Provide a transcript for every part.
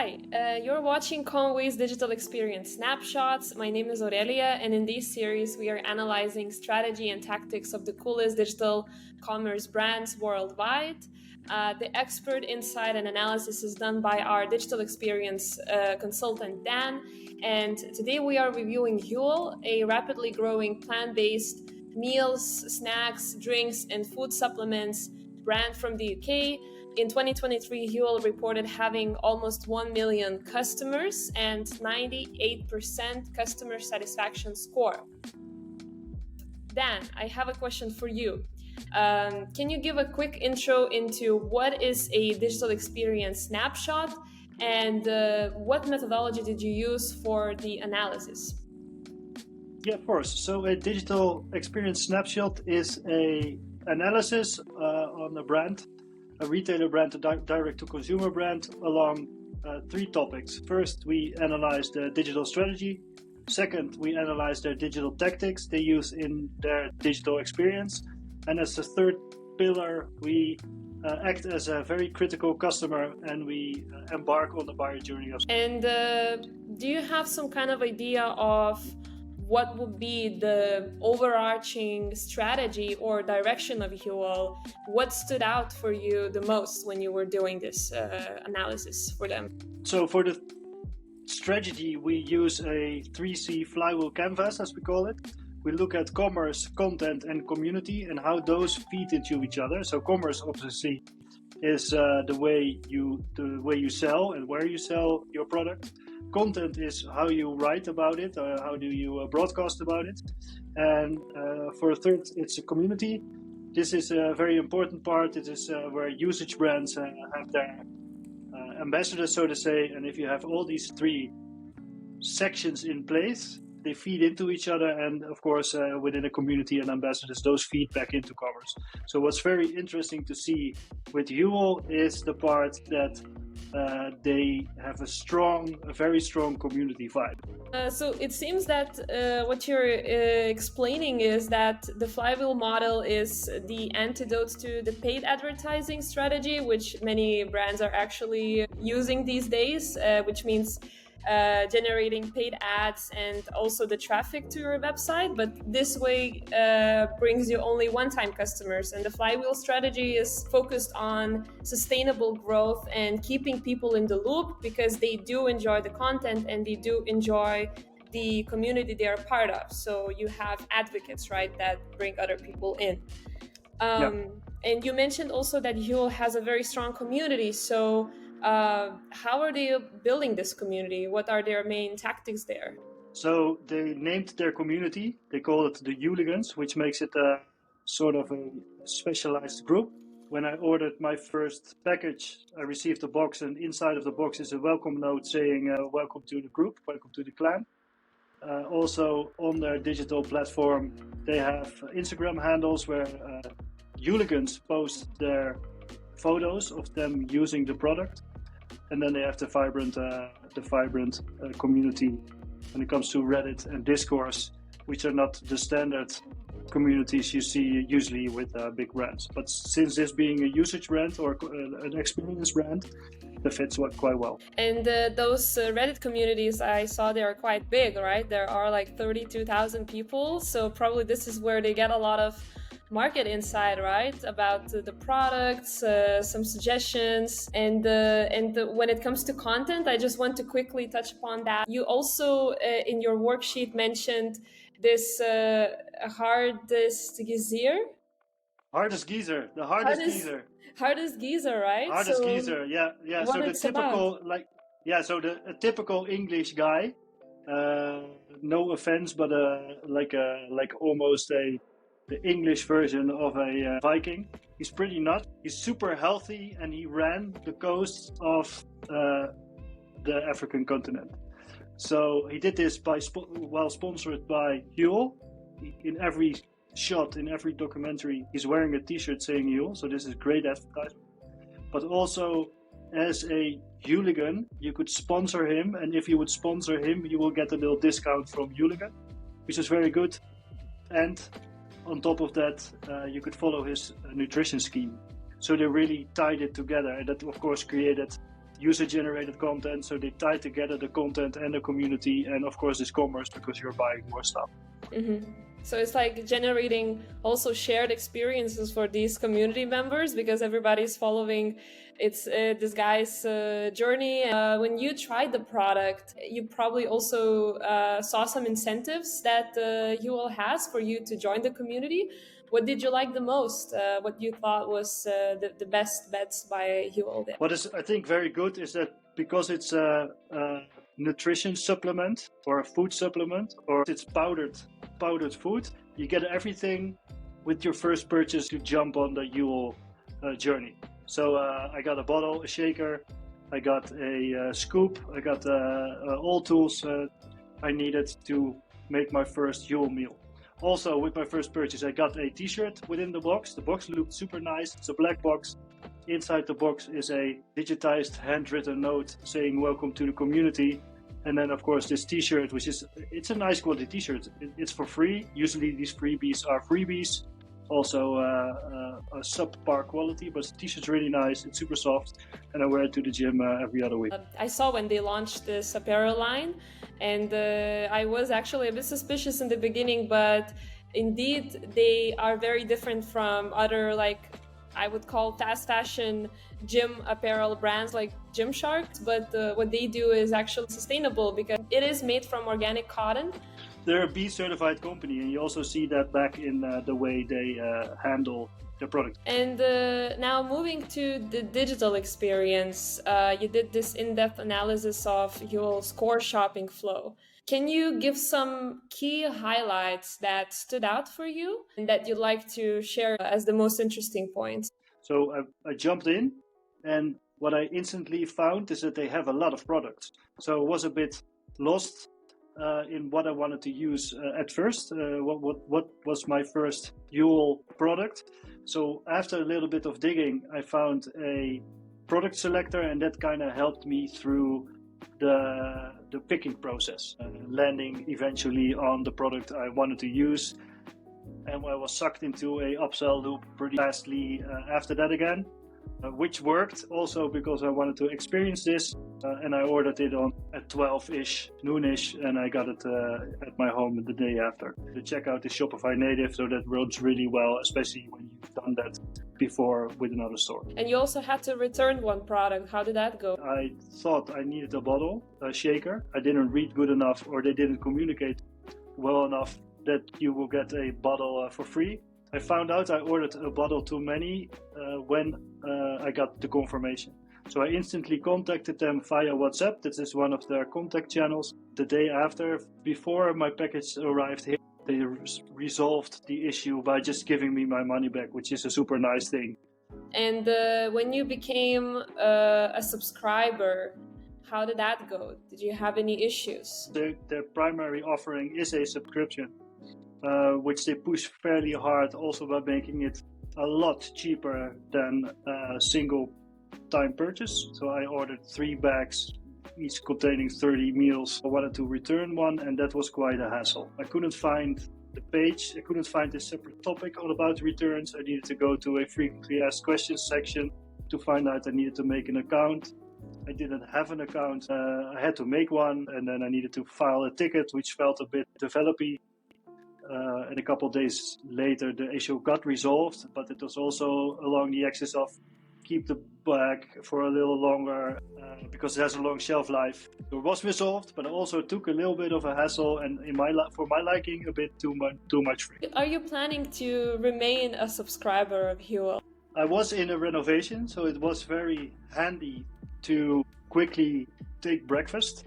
Hi, you're watching Conway's Digital Experience Snapshots. My name is Aurelia, and in this series, we are analyzing strategy and tactics of the coolest digital commerce brands worldwide. The expert insight and analysis is done by our digital experience consultant, Dan. And today we are reviewing Huel, a rapidly growing plant-based meals, snacks, drinks, and food supplements brand from the UK. In 2023, Huel reported having almost 1 million customers and 98% customer satisfaction score. Dan, I have a question for you. Can you give a quick intro into what is a digital experience snapshot and what methodology did you use for the analysis? Yeah, of course. So a digital experience snapshot is a analysis on a brand, a retailer brand, a direct-to-consumer brand, along three topics. First, we analyze the digital strategy. Second, we analyze their digital tactics they use in their digital experience. And as the third pillar, we act as a very critical customer and we embark on the buyer journey. And do you have some kind of idea of what would be the overarching strategy or direction of Huel? What stood out for you the most when you were doing this analysis for them? So for the strategy, we use a 3C flywheel canvas, as we call it. We look at commerce, content, and community and how those feed into each other. So commerce, obviously, is the way you sell and where you sell your product. Content is how you write about it, or how do you broadcast about it. And for a third, it's a community. This is a very important part. It is where usage brands have their ambassadors, so to say. And if you have all these three sections in place, they feed into each other. And of course, within a community and ambassadors, those feed back into commerce. So what's very interesting to see with Huel is the part that they have a very strong community vibe. So it seems that what you're explaining is that the flywheel model is the antidote to the paid advertising strategy, which many brands are actually using these days, which means generating paid ads and also the traffic to your website, but this way brings you only one-time customers. And the flywheel strategy is focused on sustainable growth and keeping people in the loop because they do enjoy the content and they do enjoy the community they are part of. So you have advocates, right, that bring other people in. And you mentioned also that Huel has a very strong community. So how are they building this community? What are their main tactics there? So they named their community. They call it the Hooligans, which makes it a sort of a specialized group. When I ordered my first package, I received a box, and inside of the box is a welcome note saying, welcome to the group, welcome to the clan. Also on their digital platform, they have Instagram handles where Hooligans post their photos of them using the product. And then they have the vibrant community when it comes to Reddit and Discourse, which are not the standard communities you see usually with big brands. But since this being a usage brand or an experience brand, that fits quite well. And those Reddit communities, I saw they are quite big, right? There are like 32,000 people. So probably this is where they get a lot of market insight, right, about the products, some suggestions, and when it comes to content, I just want to quickly touch upon that. You also in your worksheet mentioned this hardest geezer, right? Hardest geezer, yeah. So the typical a typical English guy. No offense, but like almost the English version of a Viking. He's pretty nuts. He's super healthy, and he ran the coast of the African continent. So he did this while sponsored by Huel. In every shot, in every documentary, he's wearing a T-shirt saying Huel. So this is great advertisement. But also, as a hooligan, you could sponsor him, and if you would sponsor him, you will get a little discount from Hooligan, which is very good. And on top of that, you could follow his nutrition scheme. So they really tied it together, and that of course created user-generated content, so they tie together the content and the community, and of course this commerce, because you're buying more stuff. Mm-hmm. So it's like generating also shared experiences for these community members, because everybody's following this guy's journey. When you tried the product, you probably also saw some incentives that Huel has for you to join the community. What did you like the most? What you thought was the best bets by Huel? What is, I think, very good is that because it's a nutrition supplement or a food supplement, or it's powdered food, you get everything with your first purchase to jump on the Huel journey. So I got a bottle, a shaker, I got a scoop, I got all tools I needed to make my first Huel meal. Also, with my first purchase, I got a t-shirt within the box. The box looked super nice. It's a black box. Inside the box is a digitized handwritten note saying welcome to the community. And then of course this t-shirt, it's a nice quality t-shirt. It's for free. Usually these freebies are freebies. Also a subpar quality, but the t-shirt's really nice. It's super soft, and I wear it to the gym every other week. I saw when they launched this apparel line, and I was actually a bit suspicious in the beginning, but indeed they are very different from other, like, I would call fast fashion gym apparel brands like Gymshark, but what they do is actually sustainable because it is made from organic cotton. They're a B certified company, and you also see that back in the way they handle their product. And now moving to the digital experience, you did this in-depth analysis of your core shopping flow. Can you give some key highlights that stood out for you and that you'd like to share as the most interesting points? So I jumped in, and what I instantly found is that they have a lot of products. So I was a bit lost in what I wanted to use at first. What was my first Huel product? So after a little bit of digging, I found a product selector, and that kind of helped me through the picking process, landing eventually on the product I wanted to use. And I was sucked into a upsell loop pretty fastly after that again, which worked also because I wanted to experience this, and I ordered it on at 12-ish, noonish, and I got it at my home the day after. The checkout is Shopify native, so that runs really well, especially when you've done that before with another store. And you also had to return one product. How did that go? I thought I needed a bottle, a shaker. I didn't read good enough, or they didn't communicate well enough that you will get a bottle for free. I found out I ordered a bottle too many when I got the confirmation. So I instantly contacted them via WhatsApp. This is one of their contact channels. The day after, before my package arrived here, they resolved the issue by just giving me my money back, which is a super nice thing. And when you became a subscriber, how did that go? Did you have any issues? Their primary offering is a subscription, which they push fairly hard, also by making it a lot cheaper than a single time purchase. So I ordered 3 bags, each containing 30 meals. I wanted to return one, and that was quite a hassle. I couldn't find the page. I couldn't find a separate topic all about returns. I needed to go to a frequently asked questions section to find out I needed to make an account. I didn't have an account. I had to make one, and then I needed to file a ticket, which felt a bit developy. And a couple of days later, the issue got resolved, but it was also along the axis of keep the bag for a little longer because it has a long shelf life. It was resolved, but it also took a little bit of a hassle, and for my liking, a bit too much free. Are you planning to remain a subscriber of Huel? I was in a renovation, so it was very handy to quickly take breakfast.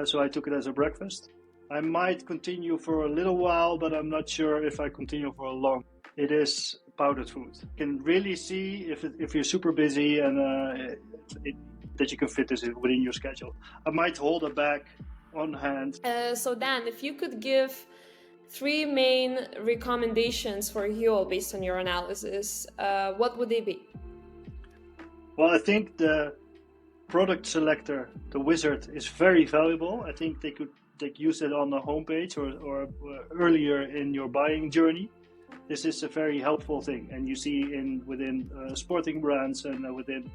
So I took it as a breakfast. I might continue for a little while, but I'm not sure if I continue for a long. It is powdered food. You can really see if you're super busy and that you can fit this within your schedule. I might hold a bag on hand. So Dan, if you could give 3 main recommendations for Huel based on your analysis, what would they be? Well, I think the product selector, the wizard, is very valuable. I think they could use it on the homepage or earlier in your buying journey. This is a very helpful thing, and you see within sporting brands and within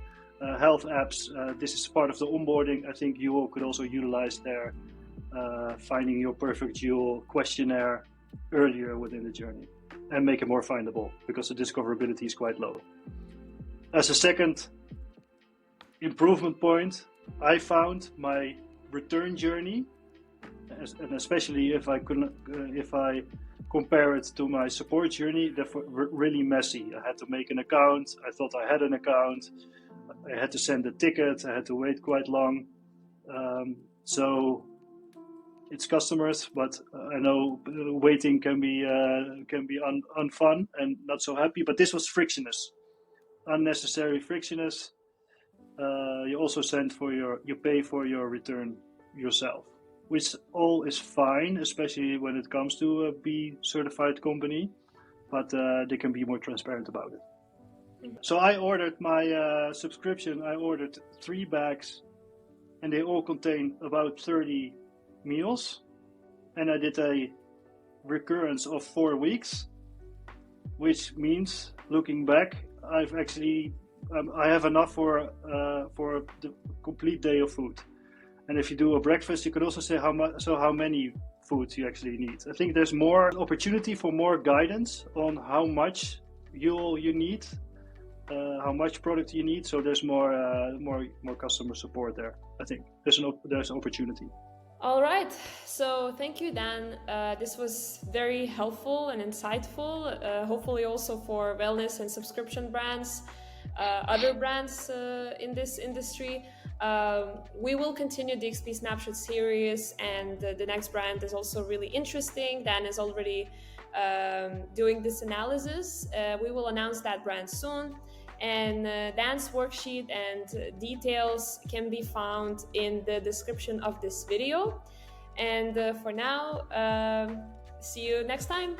health apps. This is part of the onboarding. I think Huel could also utilize their finding your perfect Huel questionnaire earlier within the journey and make it more findable, because the discoverability is quite low. As a second improvement point, I found my return journey, and especially if I compare it to my support journey, they're really messy. I had to make an account. I thought I had an account. I had to send a ticket. I had to wait quite long. So it's customers, but I know waiting can be unfun and not so happy. But this was frictionless, unnecessary frictionless. You also you pay for your return yourself, which all is fine, especially when it comes to a B certified company, but they can be more transparent about it. So I ordered my subscription. I ordered 3 bags, and they all contain about 30 meals. And I did a recurrence of 4 weeks, which means, looking back, I've actually I have enough for the complete day of food. And if you do a breakfast, you could also say how many foods you actually need. I think there's more opportunity for more guidance on how much you need, how much product you need. So there's more customer support there. I think there's an opportunity. All right, so thank you, Dan. This was very helpful and insightful, hopefully also for wellness and subscription brands, other brands in this industry. We will continue the DXP Snapshot series, and the next brand is also really interesting. Dan is already doing this analysis. We will announce that brand soon. And Dan's worksheet and details can be found in the description of this video. And for now, see you next time.